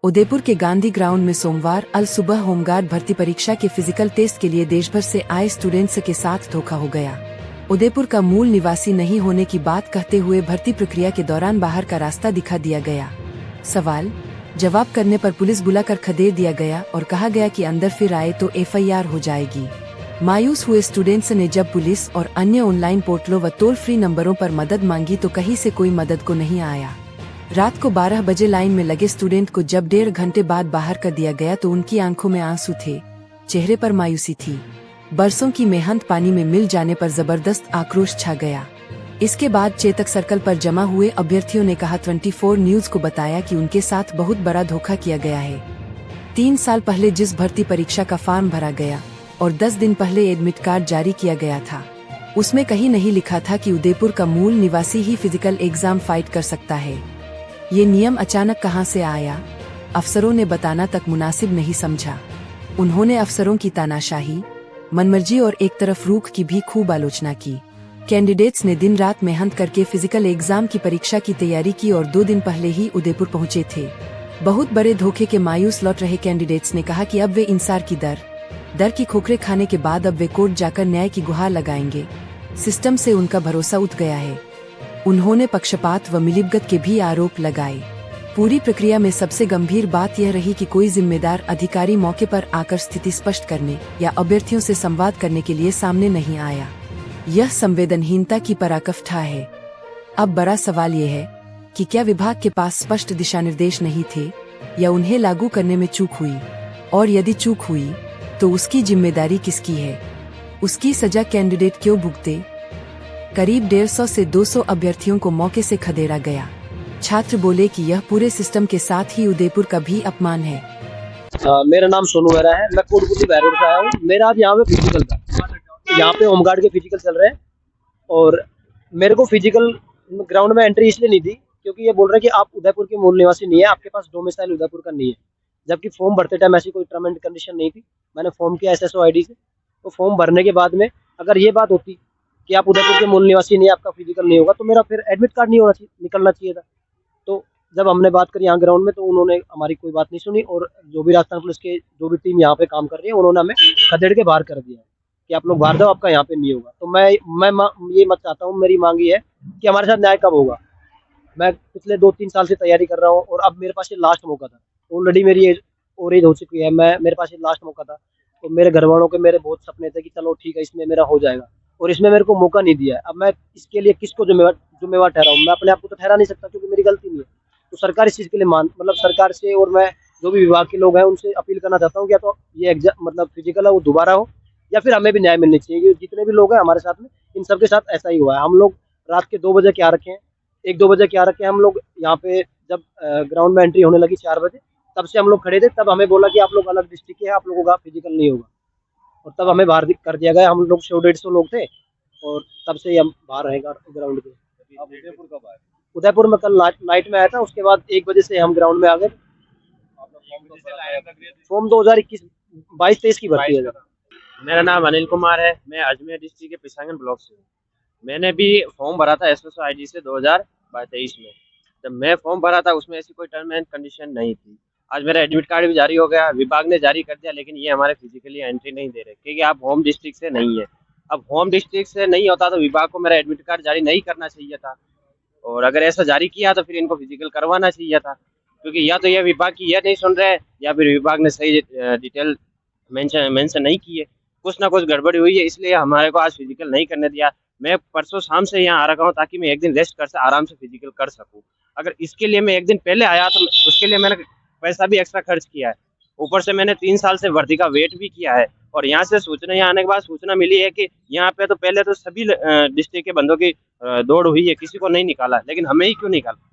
उदयपुर के गांधी ग्राउंड में सोमवार अल सुबह होमगार्ड भर्ती परीक्षा के फिजिकल टेस्ट के लिए देश भर से आए स्टूडेंट्स के साथ धोखा हो गया। उदयपुर का मूल निवासी नहीं होने की बात कहते हुए भर्ती प्रक्रिया के दौरान बाहर का रास्ता दिखा दिया गया। सवाल जवाब करने पर पुलिस बुलाकर खदेड़ दिया गया और कहा गया कि अंदर फिर आए तो FIR हो जाएगी। मायूस हुए स्टूडेंट्स ने जब पुलिस और अन्य ऑनलाइन पोर्टलों व टोल फ्री नंबरों पर मदद मांगी तो कहीं से कोई मदद को नहीं आया। रात को 12 बजे लाइन में लगे स्टूडेंट को जब 1.5 घंटे बाद बाहर कर दिया गया तो उनकी आंखों में आंसू थे, चेहरे पर मायूसी थी। बरसों की मेहनत पानी में मिल जाने पर जबरदस्त आक्रोश छा गया। इसके बाद चेतक सर्कल पर जमा हुए अभ्यर्थियों ने कहा 24 न्यूज़ को बताया कि उनके साथ बहुत बड़ा धोखा किया गया है। 3 साल पहले जिस भर्ती परीक्षा का फॉर्म भरा गया और 10 दिन पहले एडमिट कार्ड जारी किया गया था, उसमें कहीं नहीं लिखा था कि उदयपुर का मूल निवासी ही फिजिकल एग्जाम फाइट कर सकता है। ये नियम अचानक कहां से आया, अफसरों ने बताना तक मुनासिब नहीं समझा। उन्होंने अफसरों की तानाशाही, मनमर्जी और एक तरफ रूख की भी खूब आलोचना की। कैंडिडेट्स ने दिन रात मेहनत करके फिजिकल एग्जाम की परीक्षा की तैयारी की और 2 दिन पहले ही उदयपुर पहुंचे थे। बहुत बड़े धोखे के मायूस लौट रहे कैंडिडेट्स ने कहा कि अब वे इंसार की दर की खोखरे खाने के बाद अब वे कोर्ट जाकर न्याय की गुहार लगाएंगे। सिस्टम से उनका भरोसा उठ गया है। उन्होंने पक्षपात व मिलीभगत के भी आरोप लगाए। पूरी प्रक्रिया में सबसे गंभीर बात यह रही कि कोई जिम्मेदार अधिकारी मौके पर आकर स्थिति स्पष्ट करने या अभ्यर्थियों से संवाद करने के लिए सामने नहीं आया। यह संवेदनहीनता की पराकाष्ठा है। अब बड़ा सवाल ये है कि क्या विभाग के पास स्पष्ट दिशानिर्देश नहीं थे या उन्हें लागू करने में चूक हुई, और यदि चूक हुई तो उसकी जिम्मेदारी किसकी है? उसकी सजा कैंडिडेट क्यों भुगते? करीब 150 से 200 अभ्यर्थियों को मौके से खदेड़ा गया। छात्र बोले कि यह पूरे सिस्टम के साथ ही उदयपुर का भी अपमान है। मेरा नाम सोनू मेहरा है, मैं कोटपुतली बैरोड से आया हूँ। मेरा आज यहाँ पे फिजिकल था, यहाँ पे होमगार्ड के फिजिकल चल रहे हैं और मेरे को फिजिकल ग्राउंड में एंट्री इसलिए नहीं दी क्योंकि ये बोल रहे हैं कि आप उदयपुर के मूल निवासी नहीं है, आपके पास डोमिसाइल उदयपुर का नहीं है। जबकि फॉर्म भरते टाइम ऐसी कोई टर्म एंड कंडीशन नहीं थी। मैंने फॉर्म किया SSO ID से, तो फॉर्म भरने के बाद में अगर ये बात होती कि आप उदयपुर के मूल निवासी नहीं, आपका फिजिकल नहीं होगा, तो मेरा फिर एडमिट कार्ड नहीं होना चाहिए, निकलना चाहिए था। तो जब हमने बात करी यहाँ ग्राउंड में तो उन्होंने हमारी कोई बात नहीं सुनी और जो भी राजस्थान पुलिस के जो भी टीम यहाँ पे काम कर रही है उन्होंने हमें खदेड़ के बाहर कर दिया है कि आप लोग बाहर दो, आपका यहाँ पे नहीं होगा। तो मैं ये मत चाहता हूँ, मेरी मांग ये है कि हमारे साथ न्याय कब होगा। मैं पिछले 2-3 साल से तैयारी कर रहा हूँ और अब मेरे पास ये लास्ट मौका था। ऑलरेडी मेरी एज हो चुकी है, मेरे पास ये लास्ट मौका था। तो मेरे घर वालों के मेरे बहुत सपने थे कि चलो ठीक है, इसमें मेरा हो जाएगा, और इसमें मेरे को मौका नहीं दिया है। अब मैं इसके लिए किसको जिम्मेवार ठहराऊं? मैं अपने आप को तो ठहरा नहीं सकता क्योंकि मेरी गलती नहीं है। तो सरकार इस चीज़ के लिए मतलब सरकार से और मैं जो भी विभाग के लोग हैं उनसे अपील करना चाहता हूँ कि या तो ये मतलब फिजिकल है वो दोबारा हो या फिर हमें भी न्याय मिलनी चाहिए। जितने भी लोग हैं हमारे साथ में, इन सबके साथ ऐसा ही हुआ है। हम लोग रात के 2 बजे क्या रखे हैं, 1-2 बजे क्या रखे हैं, हम लोग यहाँ पे जब ग्राउंड में एंट्री होने लगी 4 बजे, तब से हम लोग खड़े थे। तब हमें बोला कि आप लोग अलग डिस्ट्रिक्ट के हैं, आप लोगों का फिजिकल नहीं होगा, और तब हमें बाहर कर दिया गया। हम लोग 100-150 लोग थे और तब से हम बाहर रहेगा ग्राउंड के। आप उदयपुर कब आए? उदयपुर में कल नाइट में आया था, उसके बाद 1 बजे से हम ग्राउंड में आ गए। फॉर्म 2021-22-23 की भर्ती है। मेरा नाम अनिल कुमार है, मैं अजमेर डिस्ट्रिक्ट के पिसांगन ब्लॉक से हूँ। मैंने भी फॉर्म भरा था SSO ID से 2023 में। जब मैं फॉर्म भरा था उसमें ऐसी कोई टर्म एंड कंडीशन नहीं थी। आज मेरा एडमिट कार्ड भी जारी हो गया, विभाग ने जारी कर दिया, लेकिन ये हमारे फिजिकली एंट्री नहीं दे रहे क्योंकि आप होम डिस्ट्रिक्ट से नहीं है। अब होम डिस्ट्रिक्ट से नहीं होता तो विभाग को मेरा एडमिट कार्ड जारी नहीं करना चाहिए था, और अगर ऐसा जारी किया तो फिर इनको फिजिकल करवाना चाहिए था, क्योंकि या तो ये विभाग की यह नहीं सुन रहे या फिर विभाग ने सही डिटेल मेंशन नहीं की है। कुछ ना कुछ गड़बड़ी हुई है, इसलिए हमारे को आज फिजिकल नहीं करने दिया। मैं परसों शाम से यहाँ आ रखा हूँ ताकि मैं एक दिन रेस्ट कर आराम से फिजिकल कर सकूँ। अगर इसके लिए मैं एक दिन पहले आया तो उसके लिए मैंने पैसा भी एक्स्ट्रा खर्च किया है। ऊपर से मैंने 3 साल से भर्ती का वेट भी किया है, और यहाँ से सूचना यहाँ आने के बाद सूचना मिली है कि यहाँ पे तो पहले तो सभी डिस्ट्रिक्ट के बंदों की दौड़ हुई है, किसी को नहीं निकाला, लेकिन हमें ही क्यों निकाला?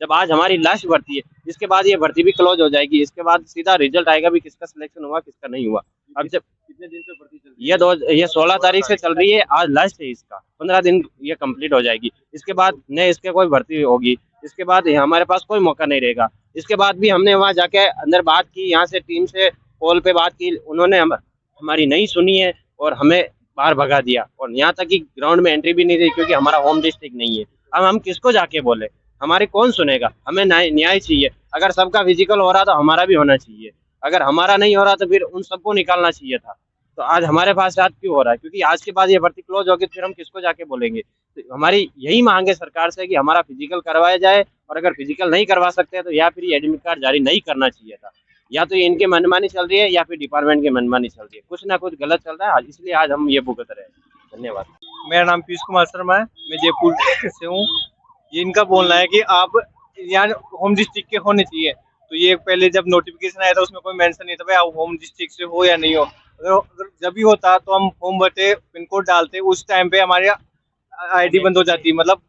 जब आज हमारी लास्ट भर्ती है, इसके बाद ये भर्ती भी क्लोज हो जाएगी, इसके बाद सीधा रिजल्ट आएगा भी किसका सिलेक्शन हुआ किसका नहीं हुआ। अब जब कितने दिन से भर्ती चल रही है? ये 16 तारीख से चल रही है, आज लास्ट है इसका, 15 दिन ये कंप्लीट हो जाएगी। इसके बाद न इसके कोई भर्ती होगी, इसके बाद हमारे पास कोई मौका नहीं रहेगा। इसके बाद भी हमने वहाँ जाके अंदर बात की, यहाँ से टीम से कॉल पे बात की, उन्होंने हमारी नहीं सुनी है और हमें बाहर भगा दिया, और यहाँ तक कि ग्राउंड में एंट्री भी नहीं दी क्योंकि हमारा होम डिस्ट्रिक्ट नहीं है। अब हम किसको जाके बोले? हमारी कौन सुनेगा? हमें न्याय चाहिए। अगर सबका फिजिकल हो रहा तो हमारा भी होना चाहिए, अगर हमारा नहीं हो रहा तो फिर उन सबको निकालना चाहिए था। तो आज हमारे पास आज क्यों हो रहा है? क्योंकि आज के बाद ये भर्ती क्लोज होगी, फिर हम किसको जाके बोलेंगे? तो हमारी यही मांग है सरकार से कि हमारा फिजिकल करवाया जाए, और अगर फिजिकल नहीं करवा सकते हैं तो या फिर ये एडमिट कार्ड जारी नहीं करना चाहिए था। या तो ये इनके मनमानी चल रही है या फिर डिपार्टमेंट की मनमानी चल रही है, कुछ ना कुछ गलत चल रहा है, इसलिए आज हम ये भुगत रहे हैं। धन्यवाद। मेरा नाम पीयूष कुमार शर्मा है, मैं जयपुर से हूँ। ये इनका बोलना है कि आप यहाँ होम डिस्ट्रिक्ट के होने चाहिए। तो ये पहले जब नोटिफिकेशन आया था उसमें कोई मेंशन नहीं था भाई आप होम डिस्ट्रिक्ट से हो या नहीं हो। अगर जब भी होता तो हम फॉर्म भरते, पिन कोड डालते, उस टाइम पे हमारी आईडी बंद हो जाती, मतलब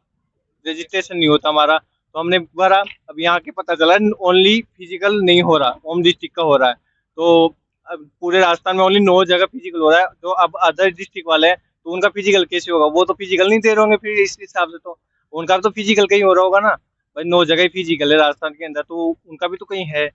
रजिस्ट्रेशन नहीं होता हमारा। तो हमने भरा, अब यहाँ के पता चला ओनली फिजिकल नहीं हो रहा, होम डिस्ट्रिक्ट का हो रहा है। तो अब पूरे राजस्थान में ओनली 9 जगह फिजिकल हो रहा है। तो अब अदर डिस्ट्रिक्ट वाले हैं तो उनका फिजिकल कैसे होगा? वो तो फिजिकल नहीं दे रहे होंगे फिर इस हिसाब से, तो उनका तो फिजिकल कहीं हो रहा होगा ना भाई। 9 जगह ही फिजिकल है राजस्थान के अंदर, तो उनका भी तो कहीं है।